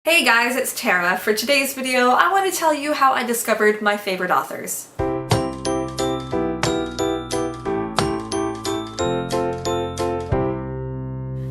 Hey guys, it's Tara. For today's video, I want to tell you how I discovered my favorite authors.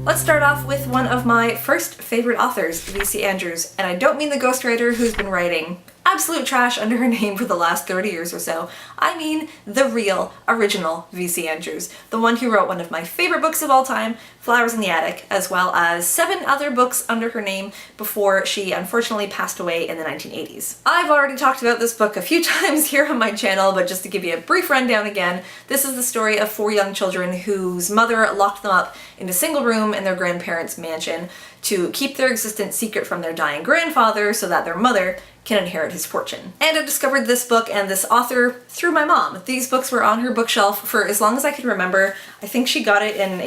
Let's start off with one of my first favorite authors, V.C. Andrews, and I don't mean the ghostwriter who's been writing absolute trash under her name for the last 30 years or so. I mean the real, original V.C. Andrews, the one who wrote one of my favorite books of all time, Flowers in the Attic, as well as 7 other books under her name before she unfortunately passed away in the 1980s. I've already talked about this book a few times here on my channel, but just to give you a brief rundown again, this is the story of 4 young children whose mother locked them up in a single room in their grandparents' mansion to keep their existence secret from their dying grandfather so that their mother can inherit his fortune. And I discovered this book and this author through my mom. These books were on her bookshelf for as long as I can remember. I think she got it in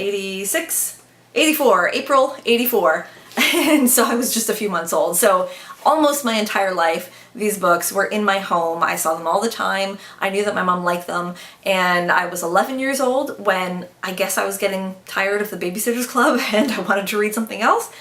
April 84, and so I was just a few months old. So almost my entire life, these books were in my home. I saw them all the time. I knew that my mom liked them, and I was 11 years old when I guess I was getting tired of the Babysitter's Club and I wanted to read something else.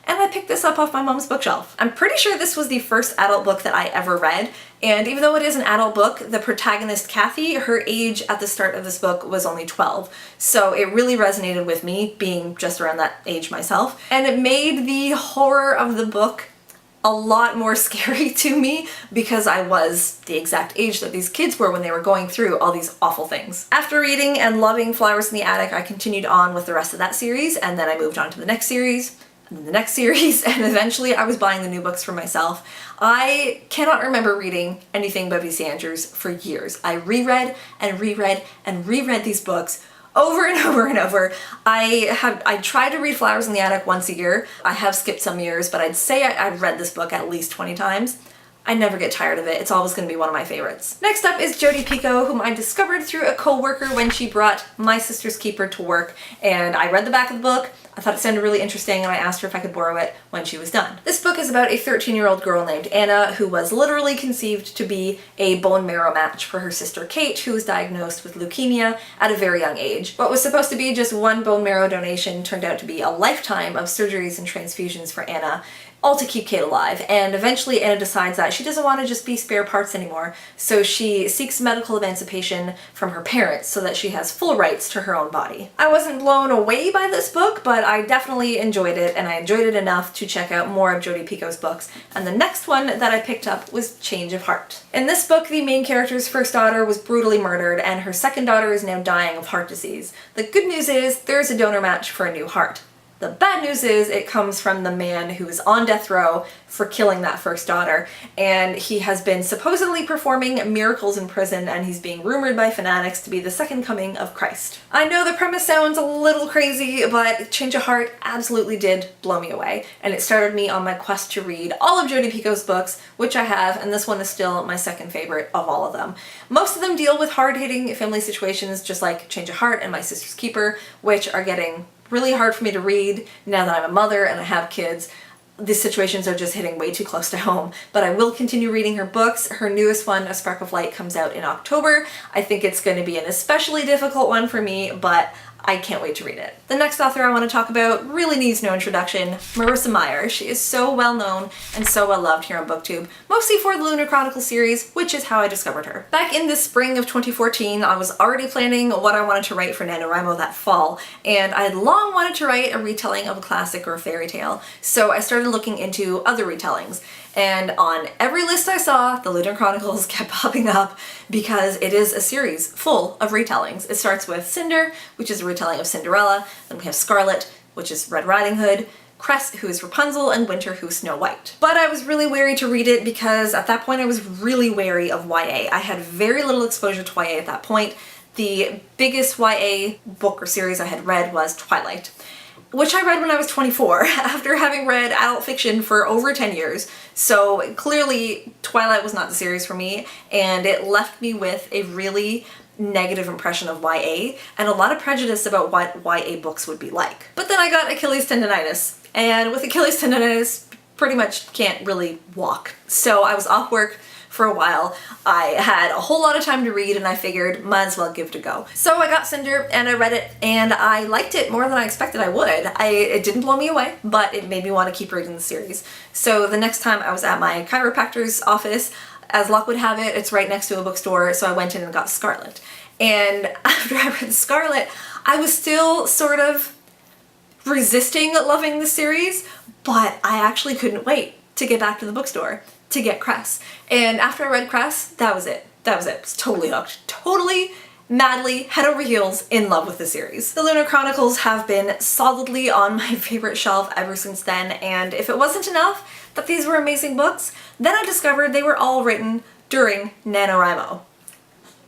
And I picked this up off my mom's bookshelf. I'm pretty sure this was the first adult book that I ever read, and even though it is an adult book, the protagonist, Kathy, her age at the start of this book was only 12. So it really resonated with me, being just around that age myself, and it made the horror of the book a lot more scary to me because I was the exact age that these kids were when they were going through all these awful things. After reading and loving Flowers in the Attic, I continued on with the rest of that series, and then I moved on to the next series, and then the next series, and eventually I was buying the new books for myself. I cannot remember reading anything by V.C. Andrews for years. I reread and reread and reread these books over and over and over. I try to read Flowers in the Attic once a year. I have skipped some years, but I'd say I've read this book at least 20 times. I never get tired of it. It's always going to be one of my favorites. Next up is Jody Keiko, whom I discovered through a co-worker when she brought My Sister's Keeper to work, and I read the back of the book. I thought it sounded really interesting, and I asked her if I could borrow it when she was done. This book is about a 13-year-old girl named Anna who was literally conceived to be a bone marrow match for her sister Kate, who was diagnosed with leukemia at a very young age. What was supposed to be just one bone marrow donation turned out to be a lifetime of surgeries and transfusions for Anna, all to keep Kate alive, and eventually Anna decides that she doesn't want to just be spare parts anymore, so she seeks medical emancipation from her parents so that she has full rights to her own body. I wasn't blown away by this book, but I definitely enjoyed it, and I enjoyed it enough to check out more of Jodi Keiko's books, and the next one that I picked up was Change of Heart. In this book, the main character's first daughter was brutally murdered, and her second daughter is now dying of heart disease. The good news is there's a donor match for a new heart. The bad news is it comes from the man who is on death row for killing that first daughter, and he has been supposedly performing miracles in prison, and he's being rumored by fanatics to be the second coming of Christ. I know the premise sounds a little crazy, but Change of Heart absolutely did blow me away, and it started me on my quest to read all of Jodi Keiko's books, which I have, and this one is still my second favorite of all of them. Most of them deal with hard-hitting family situations, just like Change of Heart and My Sister's Keeper, which are getting really hard for me to read now that I'm a mother and I have kids. These situations are just hitting way too close to home, but I will continue reading her books. Her newest one, A Spark of Light, comes out in October. I think it's going to be an especially difficult one for me, but I can't wait to read it. The next author I want to talk about really needs no introduction, Marissa Meyer. She is so well known and so well loved here on BookTube, mostly for the Lunar Chronicles series, which is how I discovered her. Back in the spring of 2014, I was already planning what I wanted to write for NaNoWriMo that fall, and I had long wanted to write a retelling of a classic or a fairy tale, so I started looking into other retellings. And on every list I saw, the Lunar Chronicles kept popping up because it is a series full of retellings. It starts with Cinder, which is a retelling of Cinderella, then we have Scarlet, which is Red Riding Hood, Cress, who is Rapunzel, and Winter, who is Snow White. But I was really wary to read it because at that point I was really wary of YA. I had very little exposure to YA at that point. The biggest YA book or series I had read was Twilight, which I read when I was 24, after having read adult fiction for over 10 years. So clearly Twilight was not the series for me, and it left me with a really negative impression of YA and a lot of prejudice about what YA books would be like. But then I got Achilles tendonitis, and with Achilles tendonitis, pretty much can't really walk. So I was off work for a while. I had a whole lot of time to read and I figured might as well give it a go. So I got Cinder and I read it and I liked it more than I expected I would. It didn't blow me away, but it made me want to keep reading the series. So the next time I was at my chiropractor's office, as luck would have it, it's right next to a bookstore, so I went in and got Scarlet. And after I read Scarlet, I was still sort of resisting loving the series, but I actually couldn't wait to get back to the bookstore to get Cress. And after I read Cress, that was it. That was it. I was totally hooked. Totally, madly, head over heels in love with the series. The Lunar Chronicles have been solidly on my favorite shelf ever since then, and if it wasn't enough that these were amazing books, then I discovered they were all written during NaNoWriMo.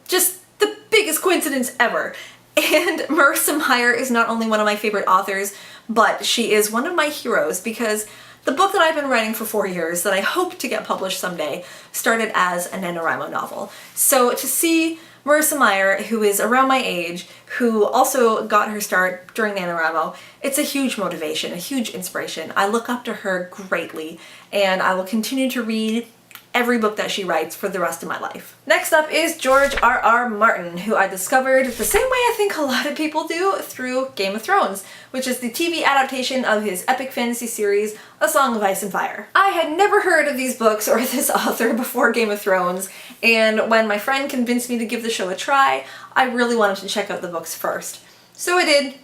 Just the biggest coincidence ever. And Marissa Meyer is not only one of my favorite authors, but she is one of my heroes because the book that I've been writing for 4 years that I hope to get published someday started as a NaNoWriMo novel. So to see Marissa Meyer, who is around my age, who also got her start during NaNoWriMo, it's a huge motivation, a huge inspiration. I look up to her greatly, and I will continue to read every book that she writes for the rest of my life. Next up is George R.R. Martin, who I discovered the same way I think a lot of people do through Game of Thrones, which is the TV adaptation of his epic fantasy series, A Song of Ice and Fire. I had never heard of these books or this author before Game of Thrones, and when my friend convinced me to give the show a try, I really wanted to check out the books first. So I did,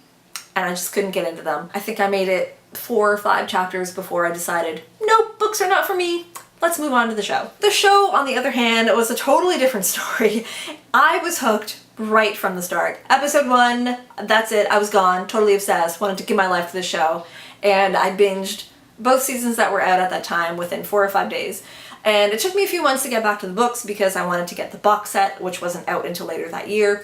and I just couldn't get into them. I think I made it 4 or 5 chapters before I decided, nope, books are not for me. Let's move on to the show. The show, on the other hand, was a totally different story. I was hooked right from the start. Episode 1, that's it, I was gone, totally obsessed, wanted to give my life to this show, and I binged both seasons that were out at that time within 4 or 5 days. And it took me a few months to get back to the books because I wanted to get the box set, which wasn't out until later that year.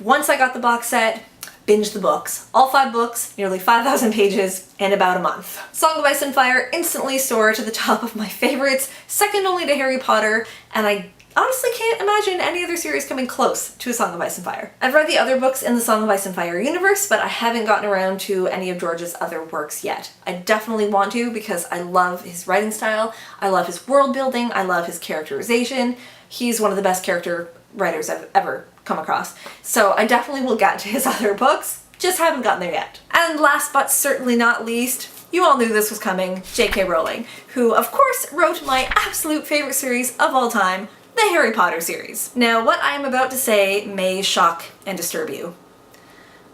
Once I got the box set, binged the books. All 5 books, nearly 5,000 pages, in about a month. Song of Ice and Fire instantly soared to the top of my favorites, second only to Harry Potter, and I honestly can't imagine any other series coming close to A Song of Ice and Fire. I've read the other books in the Song of Ice and Fire universe, but I haven't gotten around to any of George's other works yet. I definitely want to because I love his writing style, I love his world building, I love his characterization. He's one of the best character writers I've ever come across. So I definitely will get to his other books, just haven't gotten there yet. And last but certainly not least, you all knew this was coming, J.K. Rowling, who of course wrote my absolute favorite series of all time, the Harry Potter series. Now what I am about to say may shock and disturb you.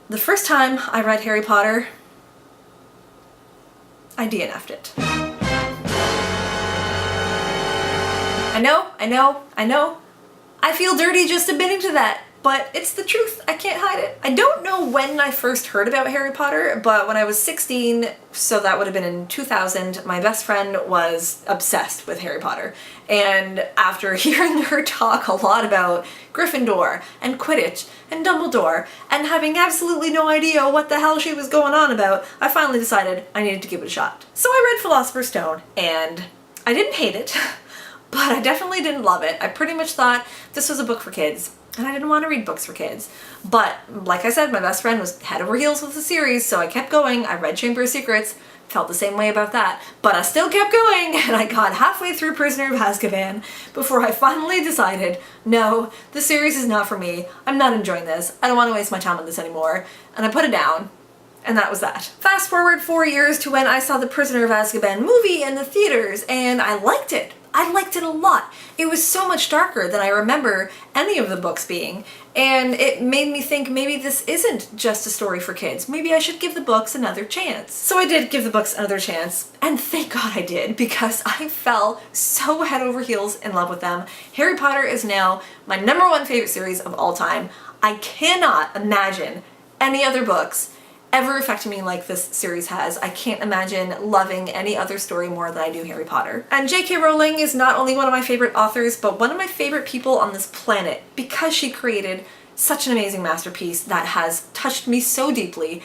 The first time I read Harry Potter, I DNF'd it. I know. I feel dirty just admitting to that, but it's the truth. I can't hide it. I don't know when I first heard about Harry Potter, but when I was 16, so that would have been in 2000, my best friend was obsessed with Harry Potter. And after hearing her talk a lot about Gryffindor and Quidditch and Dumbledore and having absolutely no idea what the hell she was going on about, I finally decided I needed to give it a shot. So I read Philosopher's Stone, and I didn't hate it. But I definitely didn't love it. I pretty much thought this was a book for kids, and I didn't want to read books for kids. But, like I said, my best friend was head over heels with the series, so I kept going. I read Chamber of Secrets, felt the same way about that. But I still kept going, and I got halfway through Prisoner of Azkaban before I finally decided, no, the series is not for me. I'm not enjoying this. I don't want to waste my time on this anymore. And I put it down. And that was that. Fast forward 4 years to when I saw the Prisoner of Azkaban movie in the theaters, and I liked it. I liked it a lot. It was so much darker than I remember any of the books being, and it made me think maybe this isn't just a story for kids. Maybe I should give the books another chance. So I did give the books another chance, and thank God I did, because I fell so head over heels in love with them. Harry Potter is now my #1 favorite series of all time. I cannot imagine any other books ever affected me like this series has. I can't imagine loving any other story more than I do Harry Potter. And J.K. Rowling is not only one of my favorite authors, but one of my favorite people on this planet because she created such an amazing masterpiece that has touched me so deeply.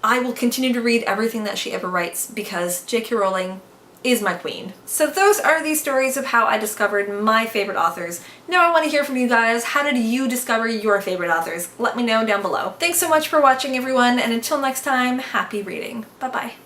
I will continue to read everything that she ever writes because J.K. Rowling is my queen. So those are the stories of how I discovered my favorite authors. Now I want to hear from you guys. How did you discover your favorite authors? Let me know down below. Thanks so much for watching, everyone, and until next time, happy reading. Bye-bye.